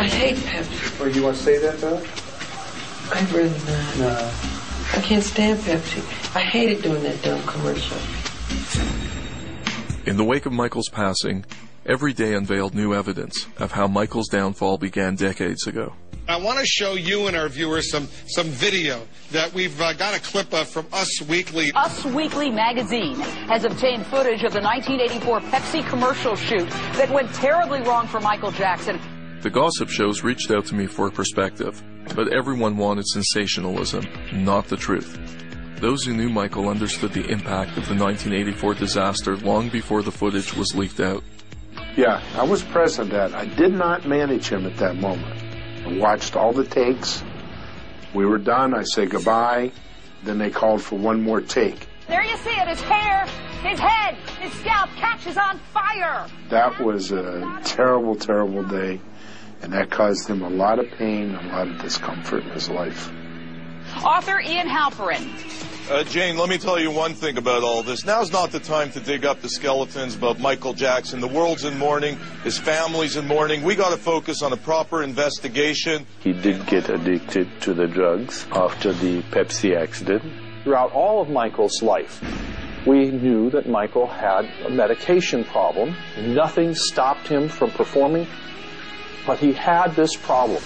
I hate Pepsi. Or you want to say that, though? I really not. No. I can't stand Pepsi. I hated doing that dumb commercial. In the wake of Michael's passing, every day unveiled new evidence of how Michael's downfall began decades ago. I want to show you and our viewers some video that we've got a clip of from Us Weekly. Us Weekly magazine has obtained footage of the 1984 Pepsi commercial shoot that went terribly wrong for Michael Jackson. The gossip shows reached out to me for perspective, but everyone wanted sensationalism, not the truth. Those who knew Michael understood the impact of the 1984 disaster long before the footage was leaked out. Yeah, I was present at that. I did not manage him at that moment. I watched all the takes. We were done. I said goodbye. Then they called for one more take. There you see it, his hair, his head, his scalp catches on fire. That was a terrible, terrible day. And that caused him a lot of pain, a lot of discomfort in his life. Author Ian Halperin. Jane, let me tell you one thing about all this. Now's not the time to dig up the skeletons about Michael Jackson. The world's in mourning. His family's in mourning. We got to focus on a proper investigation. He did get addicted to the drugs after the Pepsi accident. Throughout all of Michael's life, we knew that Michael had a medication problem. Nothing stopped him from performing, but he had this problem.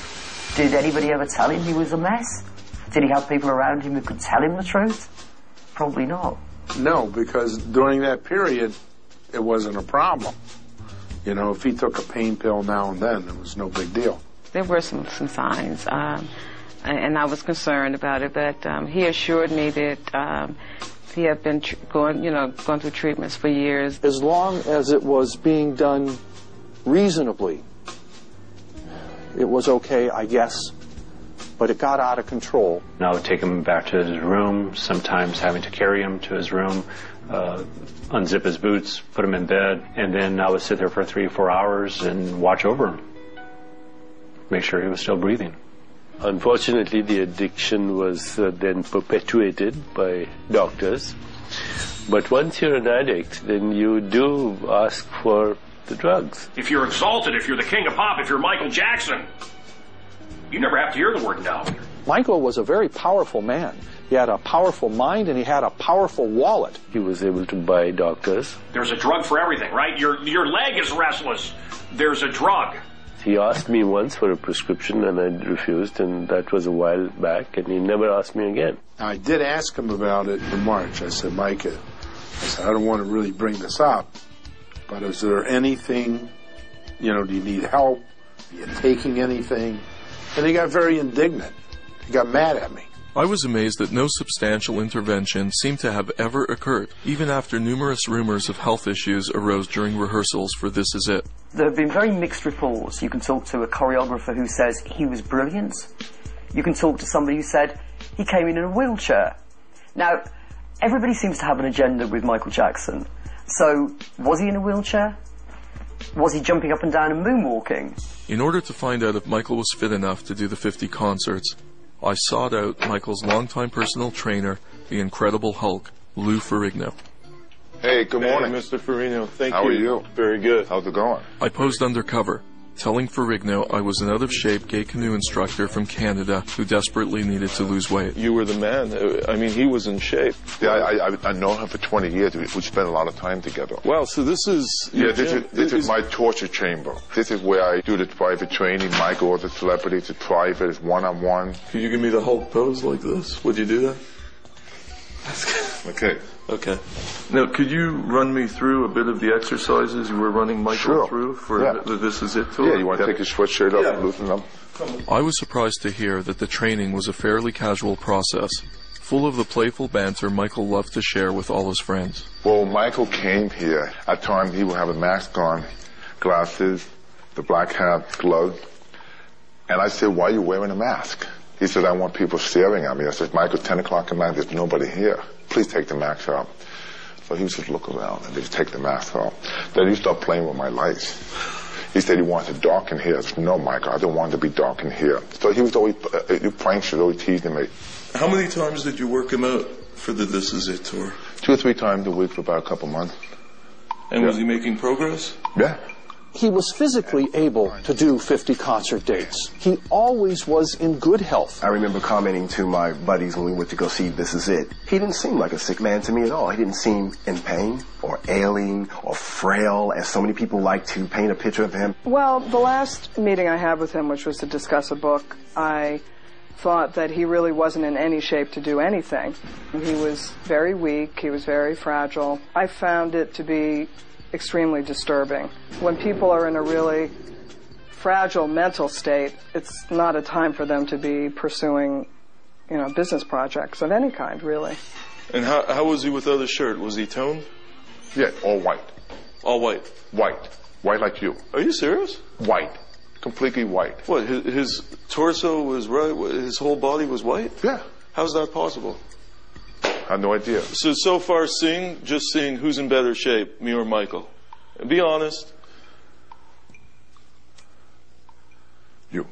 Did anybody ever tell him he was a mess? Did he have people around him who could tell him the truth? Probably not. No, because during that period, it wasn't a problem. You know, if he took a pain pill now and then, it was no big deal. There were some signs, and I was concerned about it, but he assured me that he had been going through treatments for years. As long as it was being done reasonably, it was okay, I guess. But it got out of control. I would take him back to his room, sometimes having to carry him to his room, unzip his boots, put him in bed, and then I would sit there for 3 or 4 hours and watch over him, make sure he was still breathing. Unfortunately, the addiction was then perpetuated by doctors. But once you're an addict, then you do ask for the drugs. If you're exalted, if you're the king of pop, if you're Michael Jackson, you never have to hear the word no. Michael was a very powerful man. He had a powerful mind and he had a powerful wallet. He was able to buy doctors. There's a drug for everything, right? Your leg is restless. There's a drug. He asked me once for a prescription and I refused, and that was a while back, and he never asked me again. I did ask him about it in March. I said, Mike, I don't want to really bring this up, but is there anything, do you need help? Are you taking anything? And he got very indignant. He got mad at me. I was amazed that no substantial intervention seemed to have ever occurred, even after numerous rumors of health issues arose during rehearsals for This Is It. There have been very mixed reports. You can talk to a choreographer who says he was brilliant. You can talk to somebody who said he came in a wheelchair. Now, everybody seems to have an agenda with Michael Jackson. So, was he in a wheelchair? Was he jumping up and down and moonwalking? In order to find out if Michael was fit enough to do the 50 concerts, I sought out Michael's longtime personal trainer, the Incredible Hulk, Lou Ferrigno. Hey, good morning. Hey, Mr. Ferrigno. Thank you. How are you? Very good. How's it going? I posed undercover, telling Ferrigno I was an out-of-shape gay canoe instructor from Canada who desperately needed to lose weight. You were the man. I mean, he was in shape. Yeah, I've known him for 20 years. We spent a lot of time together. Wow, so this is... Yeah, this is my torture chamber. This is where I do the private training. Michael is a celebrity. It's private. It's one-on-one. Could you give me the Hulk pose like this? Would you do that? Okay. Okay. Now, could you run me through a bit of the exercises you were running Michael through for the This Is It tour? Yeah, you want to take your sweatshirt off and loosen them? I was surprised to hear that the training was a fairly casual process, full of the playful banter Michael loved to share with all his friends. Well, Michael came here. At times, he would have a mask on, glasses, the black hat, gloves. And I said, why are you wearing a mask? He said, I want people staring at me. I said, Michael, 10 o'clock at night, there's nobody here. Please take the mask off. So he would just look around and just take the mask off. Then he started playing with my lights. He said he wanted it dark in here. I said, no, Michael, I don't want it to be dark in here. So he was always, pranks, always teasing me. How many times did you work him out for the This Is It tour? 2 or 3 times a week for about a couple months. And was he making progress? Yeah. he was physically able to do 50 concert dates. He always was in good health. I remember commenting to my buddies when we went to go see This Is It. He didn't seem like a sick man to me at all. He didn't seem in pain or ailing or frail, as so many people like to paint a picture of him. Well, the last meeting I had with him, which was to discuss a book, I thought that he really wasn't in any shape to do anything. He was very weak. He was very fragile. I found it to be extremely disturbing. When people are in a really fragile mental state, it's not a time for them to be pursuing, business projects of any kind, really. And how was he without a shirt? Was he toned? Yeah, all white. All white? White. White like you. Are you serious? White. Completely white. What, his torso was right, his whole body was white? Yeah. How's that possible? I have no idea. So far just seeing who's in better shape, me or Michael. Be honest. You.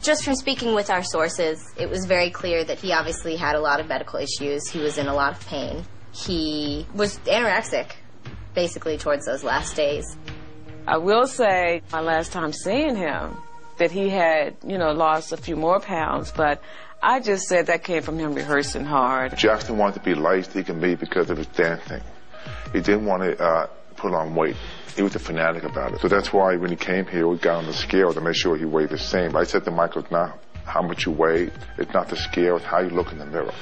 Just from speaking with our sources, it was very clear that he obviously had a lot of medical issues. He was in a lot of pain. He was anorexic, basically, towards those last days. I will say, my last time seeing him, that he had, lost a few more pounds, but I just said that came from him rehearsing hard. Jackson wanted to be light as he can be because of his dancing. He didn't want to put on weight. He was a fanatic about it. So that's why when he came here, we got on the scale to make sure he weighed the same. I said to Michael, now, how much you weigh, it's not the scale, it's how you look in the mirror.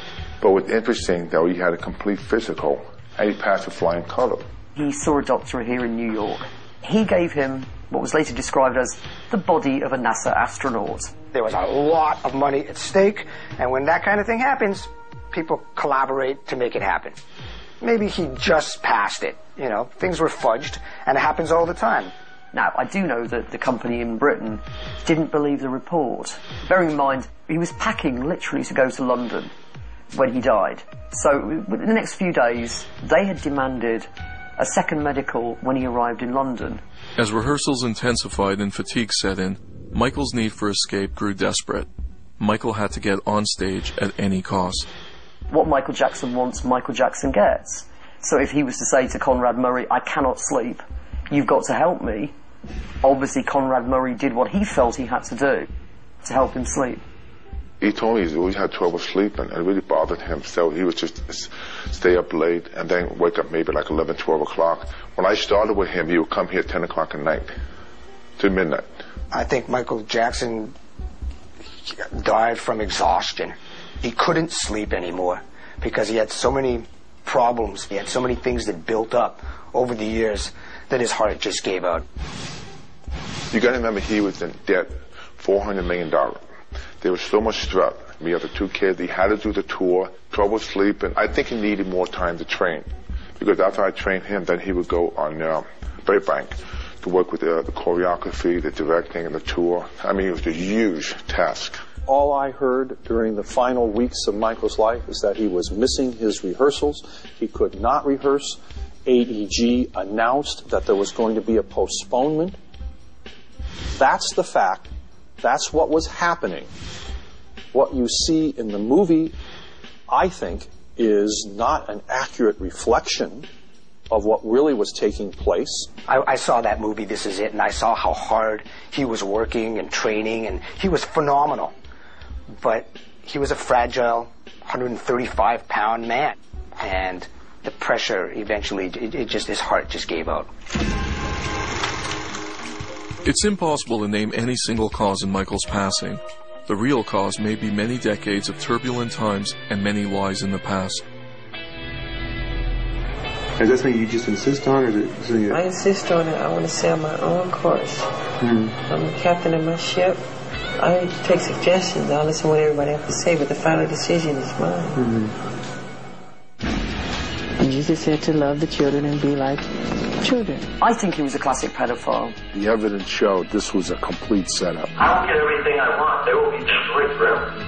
But what's interesting, though, he had a complete physical, and he passed with flying color. He saw a doctor here in New York. He gave him what was later described as the body of a NASA astronaut. There was a lot of money at stake, and when that kind of thing happens, people collaborate to make it happen. Maybe he just passed it. Things were fudged, and it happens all the time. Now, I do know that the company in Britain didn't believe the report. Bearing in mind, he was packing literally to go to London when he died. So, in the next few days, they had demanded a second medical when he arrived in London. As rehearsals intensified and fatigue set in, Michael's need for escape grew desperate. Michael had to get on stage at any cost. What Michael Jackson wants, Michael Jackson gets. So if he was to say to Conrad Murray, I cannot sleep, you've got to help me, obviously Conrad Murray did what he felt he had to do to help him sleep. He told me he always had trouble sleeping, and it really bothered him. So he would just stay up late and then wake up maybe like 11, 12 o'clock. When I started with him, he would come here at 10 o'clock at night to midnight. I think Michael Jackson died from exhaustion. He couldn't sleep anymore because he had so many problems. He had so many things that built up over the years that his heart just gave out. You got to remember, he was in debt, $400 million. There was so much stress. We had the two kids. He had to do the tour, trouble sleeping. I think he needed more time to train, because after I trained him, then he would go on Burbank to work with the choreography, the directing, and the tour. I mean, it was a huge task. All I heard during the final weeks of Michael's life is that he was missing his rehearsals. He could not rehearse. AEG announced that there was going to be a postponement. That's the fact. That's what was happening. What you see in the movie, I think, is not an accurate reflection of what really was taking place. I saw that movie, This Is It, and I saw how hard he was working and training, and he was phenomenal. But he was a fragile, 135-pound man, and the pressure eventually, his heart just gave out. It's impossible to name any single cause in Michael's passing. The real cause may be many decades of turbulent times and many lies in the past. Is that something you just insist on, or is it something I insist on it. I want to sail my own course. I'm the captain of my ship. I take suggestions. I'll listen to what everybody has to say, but the final decision is mine. Jesus said to love the children and be like children. I think he was a classic pedophile. The evidence showed this was a complete setup. I'll get everything I want. There will be straight for him.